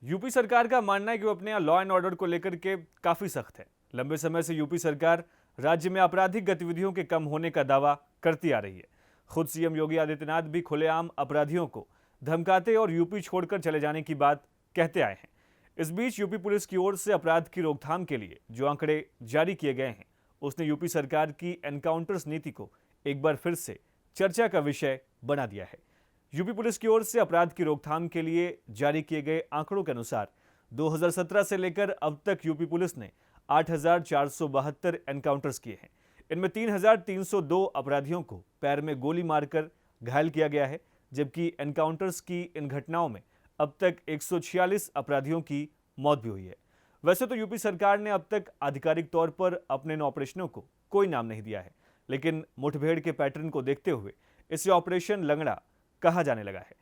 UP सरकार का मानना है कि वो अपने यहाँ लॉ एंड ऑर्डर को लेकर के काफी सख्त है। लंबे समय से यूपी सरकार राज्य में आपराधिक गतिविधियों के कम होने का दावा करती आ रही है। खुद सीएम योगी आदित्यनाथ भी खुलेआम अपराधियों को धमकाते और यूपी छोड़कर चले जाने की बात कहते आए हैं। इस बीच यूपी पुलिस की ओर से अपराध की रोकथाम के लिए जो आंकड़े जारी किए गए हैं, उसने यूपी सरकार की एनकाउंटर्स नीति को एक बार फिर से चर्चा का विषय बना दिया है। यूपी पुलिस की ओर से अपराध की रोकथाम के लिए जारी किए गए आंकड़ों के अनुसार 2017 से लेकर अब तक यूपी पुलिस ने 8,472 एनकाउंटर्स किए हैं। इनमें 3,302 अपराधियों को पैर में गोली मारकर घायल किया गया है, जबकि एनकाउंटर्स की इन घटनाओं में अब तक 146 अपराधियों की मौत भी हुई है। वैसे तो यूपी सरकार ने अब तक आधिकारिक तौर पर अपने इन ऑपरेशनों को कोई नाम नहीं दिया है, लेकिन मुठभेड़ के पैटर्न को देखते हुए इसे ऑपरेशन लंगड़ा कहा जाने लगा है।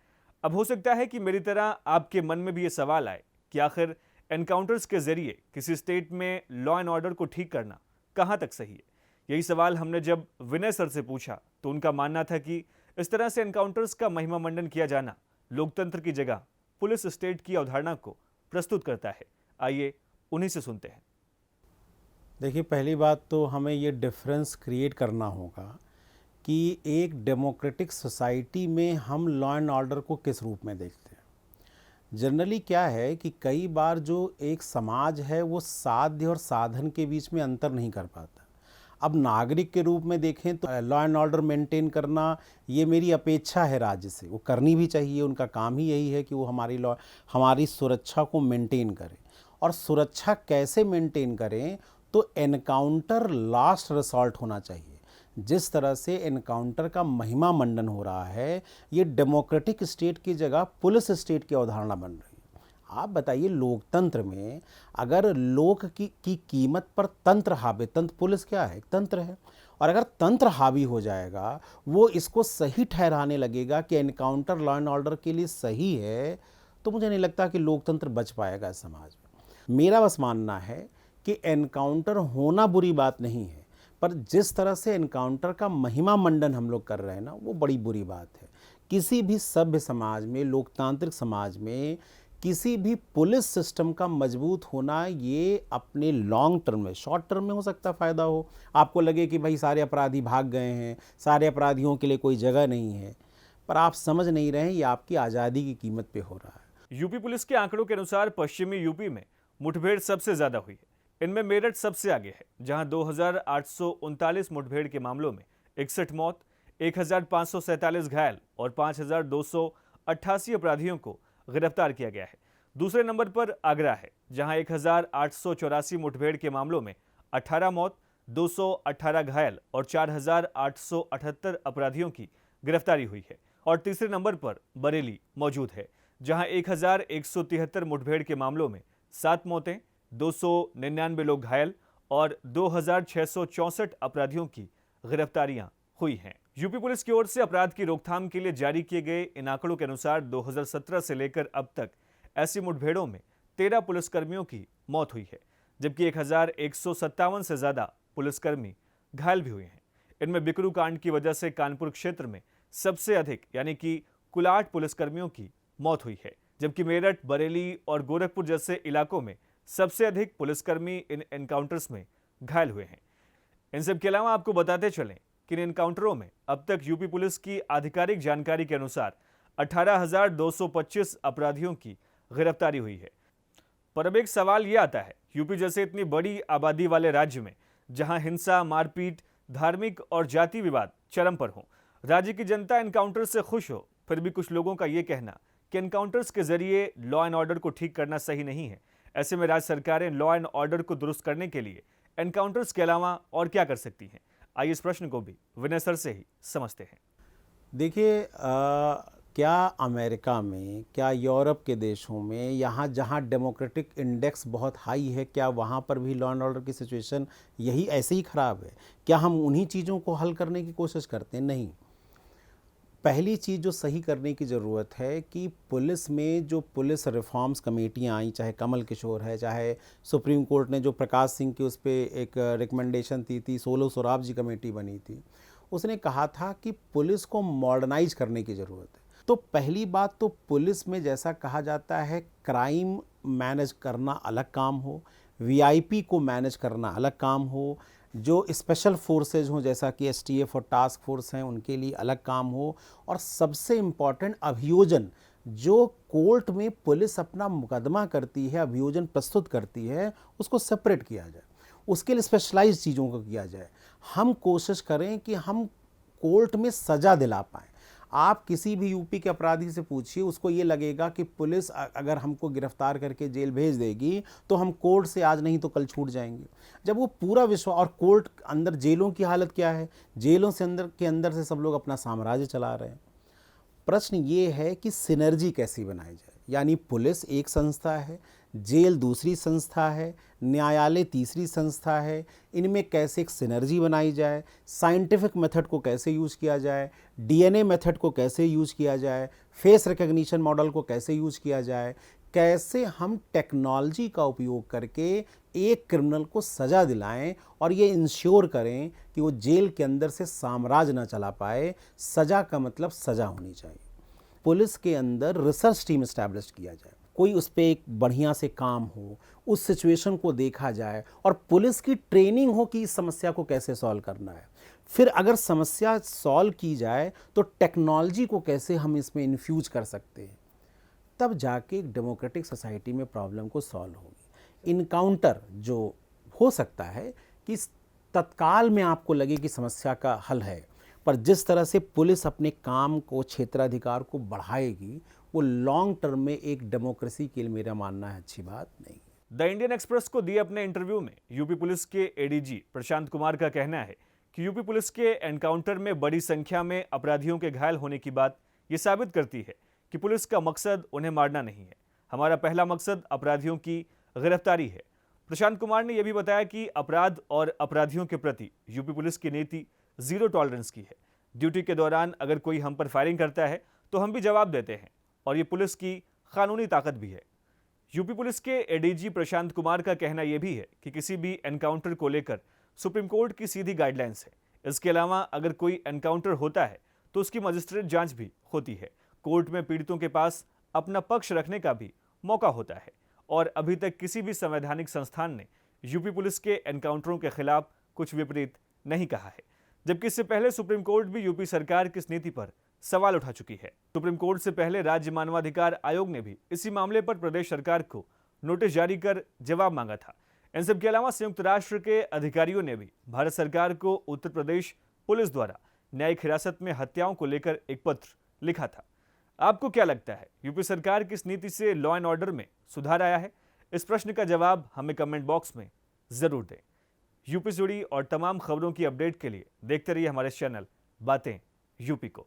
अब हो सकता है कि मेरी तरह आपके मन में भी ये सवाल आए कि आखिर एनकाउंटर्स के जरिए किसी स्टेट में लॉ एंड ऑर्डर को ठीक करना कहां तक सही है। यही सवाल हमने जब विनय सर से पूछा तो उनका मानना था कि इस तरह से एनकाउंटर्स का महिमा मंडन किया जाना लोकतंत्र की जगह पुलिस स्टेट की अवधारणा को प्रस्तुत करता है। आइए उन्हीं से सुनते हैं। देखिए, पहली बात तो हमें ये डिफरेंस क्रिएट करना होगा कि एक डेमोक्रेटिक सोसाइटी में हम लॉ एंड ऑर्डर को किस रूप में देखते हैं। जनरली क्या है कि कई बार जो एक समाज है वो साध्य और साधन के बीच में अंतर नहीं कर पाता। अब नागरिक के रूप में देखें तो लॉ एंड ऑर्डर मेंटेन करना ये मेरी अपेक्षा है राज्य से, वो करनी भी चाहिए। उनका काम ही यही है कि वो हमारी सुरक्षा को मेंटेन करें। और सुरक्षा कैसे मेंटेन करें, तो एनकाउंटर लास्ट रिसॉर्ट होना चाहिए। जिस तरह से एनकाउंटर का महिमा मंडन हो रहा है, ये डेमोक्रेटिक स्टेट की जगह पुलिस स्टेट की अवधारणा बन रही है। आप बताइए, लोकतंत्र में अगर लोक की कीमत पर तंत्र हावी, तंत्र पुलिस क्या है? एक तंत्र है। और अगर तंत्र हावी हो जाएगा, वो इसको सही ठहराने लगेगा कि एनकाउंटर लॉ एंड ऑर्डर के लिए सही है, तो मुझे नहीं लगता कि लोकतंत्र बच पाएगा इस समाज में। मेरा बस मानना है कि एनकाउंटर होना बुरी बात नहीं है, पर जिस तरह से एनकाउंटर का महिमा मंडन हम लोग कर रहे हैं ना, वो बड़ी बुरी बात है। किसी भी सभ्य समाज में, लोकतांत्रिक समाज में, किसी भी पुलिस सिस्टम का मजबूत होना ये अपने लॉन्ग टर्म में, शॉर्ट टर्म में हो सकता फ़ायदा हो। आपको लगे कि भाई सारे अपराधी भाग गए हैं, सारे अपराधियों के लिए कोई जगह नहीं है, पर आप समझ नहीं रहे हैं ये आपकी आज़ादी की कीमत पे हो रहा है। यूपी पुलिस के आंकड़ों के अनुसार पश्चिमी यूपी में मुठभेड़ सबसे ज्यादा हुई है। इनमें मेरठ सबसे आगे है, जहां 2,839 मुठभेड़ के मामलों में 61 मौत, 1,547 घायल और 5,288 अपराधियों को गिरफ्तार किया गया है। दूसरे नंबर पर आगरा है, जहां 1,884 मुठभेड़ के मामलों में 18 मौत, 218 घायल और 4,878 अपराधियों की गिरफ्तारी हुई है। और तीसरे नंबर पर बरेली मौजूद है, जहां 1,173 मुठभेड़ के मामलों में 7 मौतें, 299 लोग घायल और 2,664 अपराधियों की गिरफ्तारियां हुई हैं। यूपी पुलिस की ओर से अपराध की रोकथाम के लिए जारी किए गए इन आंकड़ों के अनुसार 2017 से लेकर अब तक ऐसी मुठभेड़ों में 13 पुलिसकर्मियों की मौत हुई है, जबकि 1,157 से ज्यादा पुलिसकर्मी घायल भी हुए हैं। इनमें बिकरू कांड की वजह से कानपुर क्षेत्र में सबसे अधिक यानी कि कुल 8 पुलिसकर्मियों की मौत हुई है, जबकि मेरठ, बरेली और गोरखपुर जैसे इलाकों में सबसे अधिक पुलिसकर्मी इन एनकाउंटर्स में घायल हुए हैं। इन सब के अलावा आपको बताते चलें कि इन एनकाउंटरों में अब तक यूपी पुलिस की आधिकारिक जानकारी के अनुसार 18,225 अपराधियों की गिरफ्तारी हुई है। पर अब एक सवाल यह आता है, यूपी जैसे इतनी बड़ी आबादी वाले राज्य में, जहां हिंसा, मारपीट, धार्मिक और जाति विवाद चरम पर हो, राज्य की जनता एनकाउंटर से खुश हो, फिर भी कुछ लोगों का यह कहना कि एनकाउंटर्स के जरिए लॉ एंड ऑर्डर को ठीक करना सही नहीं है। ऐसे में राज्य सरकारें लॉ एंड ऑर्डर को दुरुस्त करने के लिए एनकाउंटर्स के अलावा और क्या कर सकती हैं? आइए इस प्रश्न को भी विनय सर से ही समझते हैं। देखिए, क्या अमेरिका में, क्या यूरोप के देशों में, यहाँ जहाँ डेमोक्रेटिक इंडेक्स बहुत हाई है, क्या वहाँ पर भी लॉ एंड ऑर्डर की सिचुएशन यही ऐसे ही ख़राब है? क्या हम उन्हीं चीज़ों को हल करने की कोशिश करते हैं? नहीं। पहली चीज़ जो सही करने की ज़रूरत है कि पुलिस में जो पुलिस रिफॉर्म्स कमेटियाँ आई, चाहे कमल किशोर है, चाहे सुप्रीम कोर्ट ने जो प्रकाश सिंह की उस पर एक रिकमेंडेशन दी थी, सोलो सोराब जी कमेटी बनी थी, उसने कहा था कि पुलिस को मॉडर्नाइज करने की ज़रूरत है। तो पहली बात तो पुलिस में जैसा कहा जाता है क्राइम मैनेज करना अलग काम हो, वीआईपी को मैनेज करना अलग काम हो, जो स्पेशल फोर्सेज हों जैसा कि एसटीएफ और टास्क फोर्स हैं उनके लिए अलग काम हो, और सबसे इम्पॉर्टेंट अभियोजन, जो कोर्ट में पुलिस अपना मुकदमा करती है, अभियोजन प्रस्तुत करती है, उसको सेपरेट किया जाए, उसके लिए स्पेशलाइज्ड चीज़ों को किया जाए। हम कोशिश करें कि हम कोर्ट में सज़ा दिला पाएँ। आप किसी भी यूपी के अपराधी से पूछिए, उसको ये लगेगा कि पुलिस अगर हमको गिरफ्तार करके जेल भेज देगी तो हम कोर्ट से आज नहीं तो कल छूट जाएंगे। जब वो पूरा विश्वास, और कोर्ट अंदर जेलों की हालत क्या है, जेलों से अंदर से सब लोग अपना साम्राज्य चला रहे हैं। प्रश्न ये है कि सिनर्जी कैसी बनाई जाए, यानी पुलिस एक संस्था है, जेल दूसरी संस्था है, न्यायालय तीसरी संस्था है, इनमें कैसे एक सिनर्जी बनाई जाए, साइंटिफिक मेथड को कैसे यूज़ किया जाए, डीएनए मेथड को कैसे यूज़ किया जाए, फेस रिकग्निशन मॉडल को कैसे यूज़ किया जाए, कैसे हम टेक्नोलॉजी का उपयोग करके एक क्रिमिनल को सज़ा दिलाएं और ये इंश्योर करें कि वो जेल के अंदर से साम्राज्य ना चला पाए। सज़ा का मतलब सज़ा होनी चाहिए। पुलिस के अंदर रिसर्च टीम इस्टेब्लिश किया जाए, कोई उस पर एक बढ़िया से काम हो, उस सिचुएशन को देखा जाए और पुलिस की ट्रेनिंग हो कि इस समस्या को कैसे सॉल्व करना है। फिर अगर समस्या सॉल्व की जाए तो टेक्नोलॉजी को कैसे हम इसमें इन्फ्यूज कर सकते हैं, तब जाके एक डेमोक्रेटिक सोसाइटी में प्रॉब्लम को सॉल्व होगी। इनकाउंटर जो हो सकता है कि तत्काल में आपको लगे कि समस्या का हल है, पर जिस तरह से पुलिस अपने काम को, क्षेत्राधिकार को बढ़ाएगी, वो लॉन्ग टर्म में एक डेमोक्रेसी के लिए मेरा मानना है अच्छी बात नहीं। द इंडियन एक्सप्रेस को दिए अपने इंटरव्यू में यूपी पुलिस के एडीजी प्रशांत कुमार का कहना है कि यूपी पुलिस के एनकाउंटर में बड़ी संख्या में अपराधियों के घायल होने की बात ये साबित करती है कि पुलिस का मकसद उन्हें मारना नहीं है। हमारा पहला मकसद अपराधियों की गिरफ्तारी है। प्रशांत कुमार ने यह भी बताया कि अपराध और अपराधियों के प्रति यूपी पुलिस की नीति जीरो टॉलरेंस की है। ड्यूटी के दौरान अगर कोई हम पर फायरिंग करता है तो हम भी जवाब देते हैं, और ये पुलिस की कानूनी ताकत भी है। यूपी पुलिस के एडीजी प्रशांत कुमार का कहना यह भी है कि किसी भी एनकाउंटर को लेकर सुप्रीम कोर्ट की सीधी गाइडलाइंस है। इसके अलावा अगर कोई एनकाउंटर होता है तो उसकी मजिस्ट्रेट जांच भी होती है। कोर्ट में पीड़ितों के पास अपना पक्ष रखने का भी मौका होता है, और अभी तक किसी भी संवैधानिक संस्थान ने यूपी पुलिस के एनकाउंटरों के खिलाफ कुछ विपरीत नहीं कहा है। जबकि इससे पहले सुप्रीम कोर्ट भी यूपी सरकार की इस नीति पर सवाल उठा चुकी है। सुप्रीम कोर्ट से पहले राज्य मानवाधिकार आयोग ने भी इसी मामले पर प्रदेश सरकार को नोटिस जारी कर जवाब मांगा था। इन सब के अलावा संयुक्त राष्ट्र के अधिकारियों ने भी भारत सरकार को उत्तर प्रदेश पुलिस द्वारा न्यायिक हिरासत में हत्याओं को लेकर एक पत्र लिखा था। आपको क्या लगता है, यूपी सरकार की इस नीति से लॉ एंड ऑर्डर में सुधार आया है? इस प्रश्न का जवाब हमें कमेंट बॉक्स में जरूर दें। यूपी से जुड़ी और तमाम खबरों की अपडेट के लिए देखते रहिए हमारे चैनल बातें यूपी को।